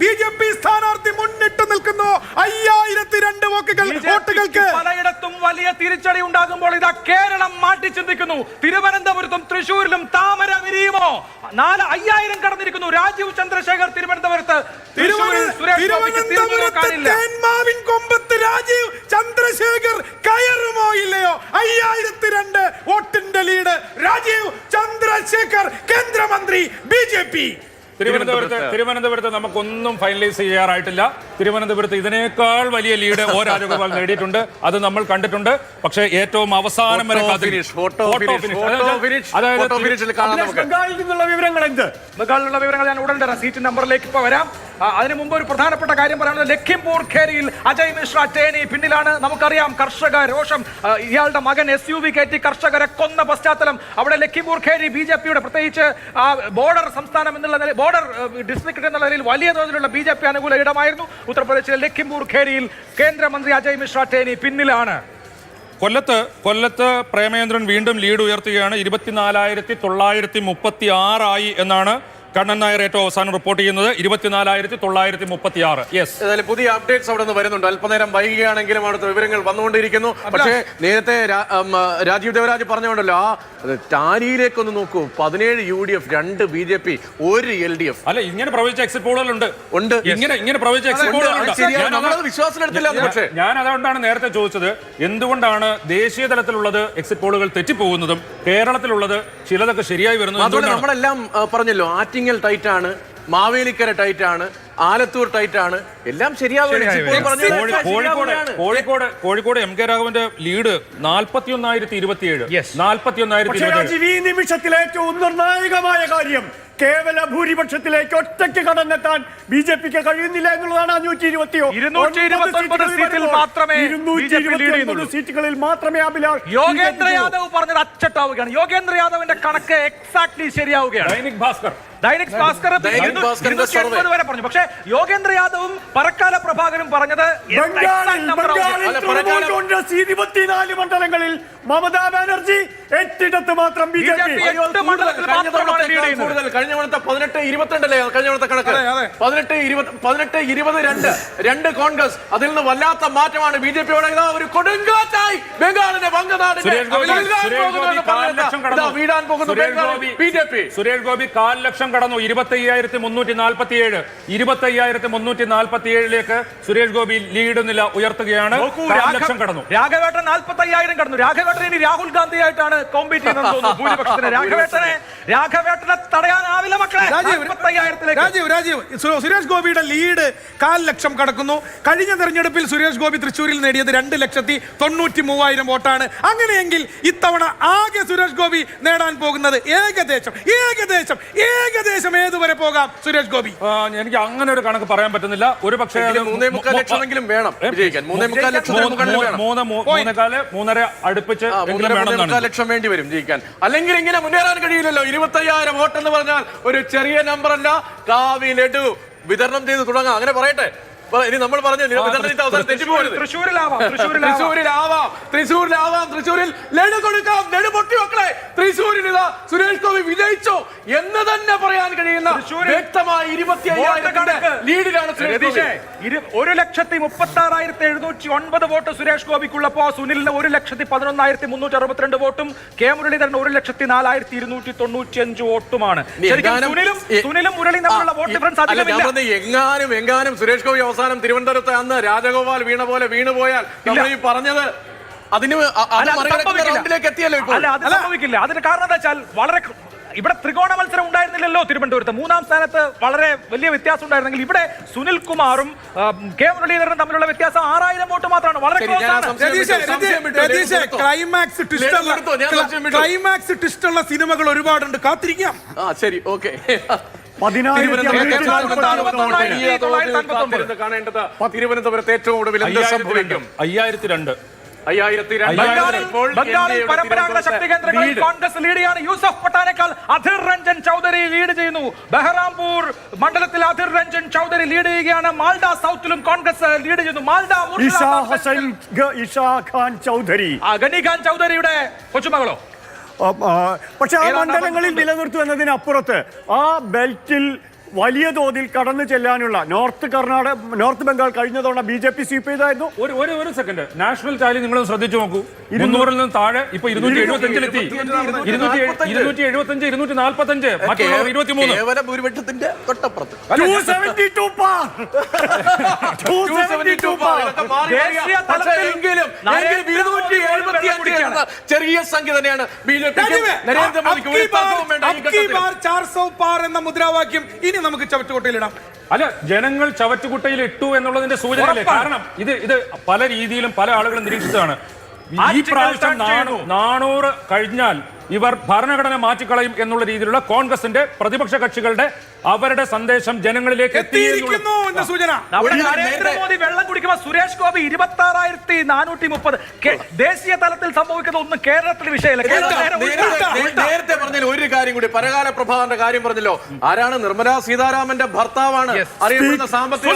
BJP സ്ഥാനാർത്ഥി മുന്നിട്ട് നിൽക്കുന്നു. 5002 വോട്ടുകൾക്ക് പലയിടത്തും വലിയ തിരിച്ചടി ഉണ്ടാകുമ്പോൾ ഇതാ കേരളം മാറ്റി ചിന്തിക്കുന്നു. തിരുവനന്തപുരത്തും തൃശ്ശൂരിലും താമര വിരിയുമോ? 5000 കടന്നിരിക്കുന്നു. രാജീവ് ചന്ദ്രശേഖർ തിരുവനന്തപുരത്ത്, തേന്മാവിൻ കൊമ്പത്ത് രാജീവ് ചന്ദ്രശേഖർ കയറുമോ ഇല്ലയോ? 5002 വോട്ടിന്റെ ലീഡ്. രാജീവ് ചന്ദ്രശേഖർ കേന്ദ്രമന്ത്രി BJP. തിരുവനന്തപുരത്ത് നമുക്കൊന്നും ഫൈനലൈസ് ചെയ്യാറായിട്ടില്ല. തിരുവനന്തപുരത്ത് ഇതിനേക്കാൾ വലിയ ലീഡ് ഒ രാജഗോപാൽ നേടിയിട്ടുണ്ട്. അത് നമ്മൾ കണ്ടിട്ടുണ്ട്. പക്ഷേ ഏറ്റവും അവസാനം വരെ ബംഗാളിൽ നിന്നുള്ള വിവരങ്ങൾ ഞാൻ ഉടൻ തരാം. സീറ്റ് നമ്പറിലേക്ക് ഇപ്പൊ വരാം. അതിനു മുമ്പ് ഒരു പ്രധാനപ്പെട്ട കാര്യം പറയാനുള്ളത്, ലഖിംപൂർ ഖേരിയിൽ അജയ് മിശ്ര ടേനി പിന്നിലാണ്. നമുക്കറിയാം കർഷക രോഷം. ഇയാളുടെ മകൻ SUV കയറ്റി കർഷകരെ കൊന്ന പശ്ചാത്തലം. അവിടെ ലഖിംപൂർ ഖേരി BJPയുടെ പ്രത്യേകിച്ച് ബോർഡർ സംസ്ഥാനം എന്നുള്ള ബോർഡർ ഡിസ്ട്രിക്ട് എന്നുള്ള നിലയിൽ വലിയ തോതിലുള്ള BJP അനുകൂല ഇടമായിരുന്നു. ഉത്തർപ്രദേശിലെ ലഖിംപൂർ ഖേരിയിൽ കേന്ദ്രമന്ത്രി അജയ് മിശ്ര ടേനി പിന്നിലാണ്. കൊല്ലത്ത് പ്രേമചന്ദ്രൻ വീണ്ടും ലീഡ് ഉയർത്തുകയാണ്. 24,936 ആയി എന്നാണ് കണ്ണൻ നായർ ഏറ്റവും അവസാനം റിപ്പോർട്ട് ചെയ്യുന്നത്. 24,936. ഏതായാലും പുതിയ അപ്ഡേറ്റ്സ് അവിടെ നിന്ന് വരുന്നുണ്ട്. അല്പനേരം വൈകിയാണെങ്കിലും അവിടുത്തെ വിവരങ്ങൾ വന്നുകൊണ്ടിരിക്കുന്നു. പക്ഷേ നേരത്തെ രാജീവ് ദേവരാജ് പറഞ്ഞുകൊണ്ടല്ലോ, ആ ടാലിയിലേക്കൊന്ന് നോക്കൂ. 17 UDF, 2 BJP, 1 LDF. അല്ല, ഇങ്ങനെ പ്രവചിച്ച എക്സിറ്റ് പോളുകളുണ്ട്. ഇങ്ങനെ പ്രവചിച്ച എക്സിറ്റ് പോളുകളുണ്ട്. വിശ്വാസത്തിലെടുത്തില്ല. പക്ഷേ ഞാൻ അതുകൊണ്ടാണ് നേരത്തെ ചോദിച്ചത്, എന്തുകൊണ്ടാണ് ദേശീയ തലത്തിലുള്ളത് എക്സിറ്റ് പോളുകൾ തെറ്റിപ്പോകുന്നതും കേരളത്തിലുള്ളത് ചിലതൊക്കെ ശരിയായി വരുന്നതും? നമ്മളെല്ലാം പറഞ്ഞല്ലോ, ആറ്റിങ്ങൽ ടൈറ്റ് ആണ്, മാവേലിക്കര ടൈറ്റ് ആണ്, ആലത്തൂർ ടൈറ്റ് ആണ്, എല്ലാം കോഴിക്കോട് MK രാഘവന്റെ ലീഡ് 41,027. ഈ നിമിഷത്തിലെ ഏറ്റവും നിർണായകമായ കാര്യം, കേവല ഭൂരിപക്ഷത്തിലേക്ക് ഒറ്റയ്ക്ക് കടന്നെത്താൻ BJPക്ക് കഴിയുന്നില്ല എന്നുള്ളതാണ്. 229 സീറ്റുകളിൽ മാത്രമേ യോഗേന്ദ്ര യാദവ് പറഞ്ഞത് അച്ചട്ടാവുകയാണ്. യോഗേന്ദ്ര യാദവിന്റെ കണക്ക് എക്സാക്ട്ലി ശരിയാവുകയാണ്. ദൈനിക് ഭാസ്കർ 280 വരെ പറഞ്ഞു. പക്ഷേ യോഗേന്ദ്ര യാദവും പറക്കാല പ്രഭാകരും പറഞ്ഞത് 24 മണ്ഡലങ്ങളിൽ മമതാ ബാനർജി 8 മാത്രം BJP. കഴിഞ്ഞ 18-22 കഴിഞ്ഞ കണക്ക്. 18-20-2 കോൺഗ്രസ്. അതിൽ നിന്ന് വല്ലാത്ത മാറ്റമാണ് BJPയോടെ. ഒരു കൊടുങ്കാറ്റായി ബംഗാളിന്റെ വങ്കനാടിനെ വീടാൻ പോകുന്നു BJP. സുരേഷ് ഗോപി 1/4 ലക്ഷം കടന്നു. 25,347. 25,347ലേക്ക് സുരേഷ് ഗോപി ലീഡ് നില ഉയർത്തുകയാണ്. 1/4 ലക്ഷം കടന്നു. രാഘവേട്ടൻ 45,000 കടന്നു. രാഘവേട്ടൻ ഇനി രാഹുൽ ഗാന്ധിയായിട്ടാണ് കോമ്പീറ്റ് ചെയ്യുന്നത് തോന്നുന്നു ഭൂരിപക്ഷത്തിന്. രാഘവേട്ടനെ തടയാനാവില്ല മക്കളെ. രാജീവ് സുരേഷ് ഗോപിയുടെ ലീഡ് 1/4 ലക്ഷം കടക്കുന്നു. കഴിഞ്ഞ തെരഞ്ഞെടുപ്പിൽ സുരേഷ് ഗോപി തൃശ്ശൂരിൽ നേടിയത് 2,93,000 വോട്ടാണ്. അങ്ങനെയെങ്കിൽ ഇത്തവണ ആകെ സുരേഷ് ഗോപി നേടാൻ പോകുന്നത് ഏകദേശം ഏതുവരെ പോകാം സുരേഷ് ഗോപി? എനിക്ക് അങ്ങനെ ഒരു കണക്ക് പറയാൻ പറ്റുന്നില്ല. ഒരു പക്ഷേ 3.25 ലക്ഷമെങ്കിലും വേണം വിജയിക്കാൻ. 3.25 അടുപ്പിച്ച് 3.25 ലക്ഷം വേണ്ടി വരും ജയിക്കാൻ. അല്ലെങ്കിൽ ഇങ്ങനെ മുന്നേറാൻ കഴിയില്ലല്ലോ. 25,000 വോട്ട് എന്ന് പറഞ്ഞാൽ ഒരു ചെറിയ നമ്പർ അല്ല. കാവി ലഡു വിതരണം ചെയ്ത് തുടങ്ങാം, അങ്ങനെ പറയട്ടെ. ഇനി നമ്മൾ പറഞ്ഞു തൃശ്ശൂരിൽ ലഡു കൊടുക്കാം, ലഡു പൊട്ടി മക്കളെ. തൃശ്ശൂരിൽ സുരേഷ് ഗോപി വിജയിച്ചോ എന്ന് തന്നെ പറയാൻ കഴിയുന്ന വ്യക്തമായ 25,000 ലീഡിലാണ് 1,36,709 വോട്ട് സുരേഷ് ഗോപിക്കുള്ളപ്പോ സുനിലിന് 1,11,362 വോട്ടും കെ മുരളീധരൻ 1,04,295 വോട്ടുമാണ്. സുനിലും മുരളി തമ്മിലുള്ള വോട്ട് ഡിഫറൻസ് എങ്ങാനും സുരേഷ് ഗോപി അവസാനം തിരുവനന്തപുരത്ത് അന്ന് രാജഗോപാൽ വീണ പോലെ വീണുപോയാൽ നമ്മൾ ഈ പറഞ്ഞത് അതിന് എത്തിയല്ലോ. അത് സംഭവിക്കില്ല. അതിന് കാരണം എന്താ വെച്ചാൽ വളരെ ഇവിടെ ത്രികോണ മത്സരം ഉണ്ടായിരുന്നില്ലല്ലോ തിരുവനന്തപുരത്ത്. 3ാം സ്ഥാനത്ത് വളരെ വലിയ വ്യത്യാസം ഉണ്ടായിരുന്നെങ്കിൽ ഇവിടെ സുനിൽ കുമാറും കെ മുരളീധരനും തമ്മിലുള്ള വ്യത്യാസം 6,000 വോട്ട് മാത്രമാണ്. വളരെ ക്ലൈമാക്സ് ട്വിസ്റ്റുള്ള സിനിമകൾ ഒരുപാടുണ്ട്, കാത്തിരിക്കാം. ശരി, ഓക്കെ. കാണേണ്ടത് തിരുവനന്തപുരത്ത് ഏറ്റവും ഒടുവിൽ എന്ത് സംഭവിക്കും? 5,002. ബംഗാളിൽ പരമ്പരാഗത ശക്തി കേന്ദ്രങ്ങളിൽ കോൺഗ്രസ് ലീഡ് ചെയ്യാണ്. യൂസഫ് പട്ടാനേക്കാൾ അധിർ രഞ്ജൻ ചൗധരി ലീഡ് ചെയ്യുന്നു. ബഹ്റാംപൂർ മണ്ഡലത്തിൽ അധിർ രഞ്ജൻ ചൗധരി ലീഡ് ചെയ്യുകയാണ്. മാൽഡ സൗത്തിലും കോൺഗ്രസ് ലീഡ് ചെയ്യുന്നു. ഗനി ഖാൻ ചൗധരിയുടെ കൊച്ചുമകളോ? പക്ഷെ ആ മണ്ഡലങ്ങളിൽ നിലനിർത്തും എന്നതിനപ്പുറത്ത് ആ ബെൽറ്റിൽ വലിയ തോതിൽ കടന്നു ചെല്ലാനുള്ള നോർത്ത് ബംഗാൾ കഴിഞ്ഞ തവണ BJP സ്വീപ്പ് ചെയ്തായിരുന്നു. ഒരു സെക്കൻഡ്, നാഷണൽ ടാലി നിങ്ങൾ ശ്രദ്ധിച്ചു നോക്കൂ. 200-ൽ നിന്ന് താഴെ ഇപ്പൊ 275-ലെത്തി. 275, 245, മറ്റുള്ളവർ 23. കേവല ഭൂരിപക്ഷത്തിന്റെ തൊട്ടപ്പുറത്ത് 272 പാർ. 272 പാർ. ദേശീയ തലത്തിൽ എങ്കിലും 275 എന്ന ചെറിയ സംഖ്യ തന്നെയാണ് BJP നരേന്ദ്രമോദിക്ക് ഒരു തർക്കവും വേണ്ട ഈ ഘട്ടത്തിൽ. 400 പാർ എന്ന മുദ്രാവാക്യം ഇനി നമുക്ക് ചവറ്റുകൊട്ടയിലിടാം. അല്ല, ജനങ്ങൾ ചവറ്റുകുട്ടയിൽ ഇട്ടു എന്നുള്ളതിന്റെ സൂചനയല്ലേ? കാരണം ഇത് പല രീതിയിലും പല ആളുകളും നിരീക്ഷിച്ചതാണ്. ഈ പ്രാവശ്യം 400 കഴിഞ്ഞാൽ ഇവർ ഭരണഘടന മാറ്റിക്കളയും എന്നുള്ള രീതിയിലുള്ള കോൺഗ്രസിന്റെ പ്രതിപക്ഷ കക്ഷികളുടെ അവരുടെ സന്ദേശം ജനങ്ങളിലേക്ക് എത്തിയിരിക്കുന്നു എന്ന സൂചന. നമ്മുടെ നരേന്ദ്രമോദി വെള്ളം കുടിക്കുമ്പോൾ സുരേഷ് ഗോപി 26,430. ദേശീയ തലത്തിൽ സംഭവിക്കുന്ന ഒന്നും കേരളത്തിൽ വിഷയമല്ല. നേരത്തെ പറഞ്ഞല്ലോ ഒരു കാര്യം കൂടി, പരകാല പ്രഭാകരന്റെ കാര്യം പറഞ്ഞല്ലോ. ആരാണ്? നിർമ്മലാ സീതാരാമന്റെ ഭർത്താവാണ്. അറിയപ്പെടുന്ന സാമ്പത്തിക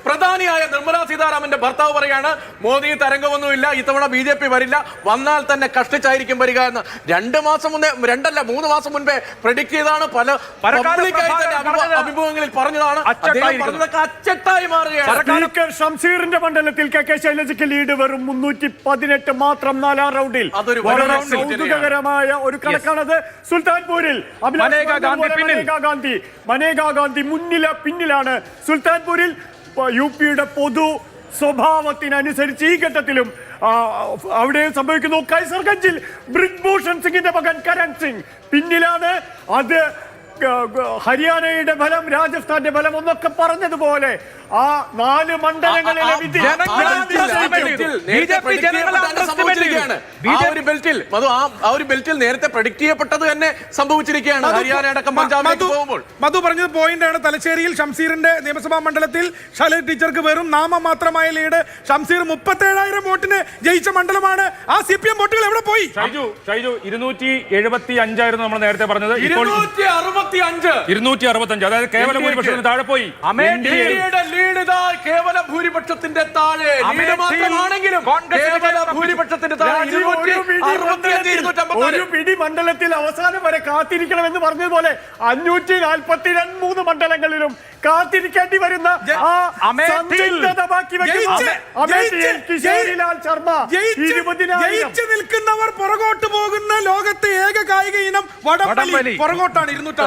പ്രധാനിയായ നിർമ്മലാ സീതാരാമന്റെ ഭർത്താവ് പറയാണ് മോദി തരംഗമൊന്നുമില്ല, ഇത്തവണ BJP വരില്ല, വന്നാൽ തന്നെ കഷ്ടിച്ചായിരിക്കും വരിക എന്ന് 2 മാസം മുന്നേ, 2 മാസം മുൻപേ പ്രഡിക്ട് ചെയ്താണ്. പല അഭിമുഖങ്ങളിൽ പറഞ്ഞതാണ്. അച്ചട്ടായി മാറുകയാണ്. സ്പീക്കർ ഷംസീറിന്റെ മണ്ഡലത്തിൽ KK ശൈലജയ്ക്ക് ലീഡ് വെറും 318 മാത്രം 4ാം റൗണ്ടിൽ. വളരെ കൗതുകകരമായ ഒരു കണക്കാണത്. സുൽത്താൻപൂരിൽ മനേകാ ഗാന്ധി പിന്നിലാണ്. സുൽത്താൻപൂരിൽ UP-യുടെ പൊതു സ്വഭാവത്തിനനുസരിച്ച് ഈ ഘട്ടത്തിലും അവിടെ സംഭവിക്കുന്നു. കൈസർഗഞ്ചിൽ ബ്രിജ്ഭൂഷൺ സിംഗിന്റെ മകൻ കരൺ സിംഗ് പിന്നിലാണ്. അത് ഹരിയാനയുടെ ഫലം, രാജസ്ഥാന്റെ ഫലം ഒന്നൊക്കെ പറഞ്ഞതുപോലെ ആ 4 മണ്ഡലങ്ങളിലെ വിധി നേരത്തെ പ്രഡിക്ട് ചെയ്യപ്പെട്ടത് തന്നെ സംഭവിച്ചിരിക്കുകയാണ്. ഹരിയാന അടക്കം പഞ്ചാബിലേക്ക് പോകുമ്പോൾ മധു പറഞ്ഞത് പോയിന്റാണ്. തലശ്ശേരിയിൽ ഷംസീറിന്റെ നിയമസഭാ മണ്ഡലത്തിൽ ശൈലജ ടീച്ചർക്ക് വെറും നാമമാത്രമായ ലീഡ്. ഷംസീർ 37,000 വോട്ടിന് ജയിച്ച മണ്ഡലമാണ്. ആ CPM വോട്ടുകൾ എവിടെ പോയി? ഷൈജു 275 ആയിരുന്നു നമ്മൾ നേരത്തെ പറഞ്ഞത്. 265, അതായത് കേവല ഭൂരിപക്ഷത്തിന് താഴെ പോയി. കേവല ഭൂരിപക്ഷത്തിന്റെ താഴെ മാത്രമാണെങ്കിലും കേവല ഭൂരിപക്ഷത്തിന്റെ താഴെ ഒരു പിടി മണ്ഡലത്തിൽ അവസാനം വരെ കാത്തിരിക്കണമെന്ന് പറഞ്ഞതുപോലെ 543 മണ്ഡലങ്ങളിലും കാത്തിരിക്കേണ്ടി വരുന്ന ജയിച്ചു നിൽക്കുന്നവർ പുറകോട്ട് പോകുന്ന ലോകത്തെ ഏക കായിക ഇനം വടംവലി. പുറകോട്ടാണ് 265.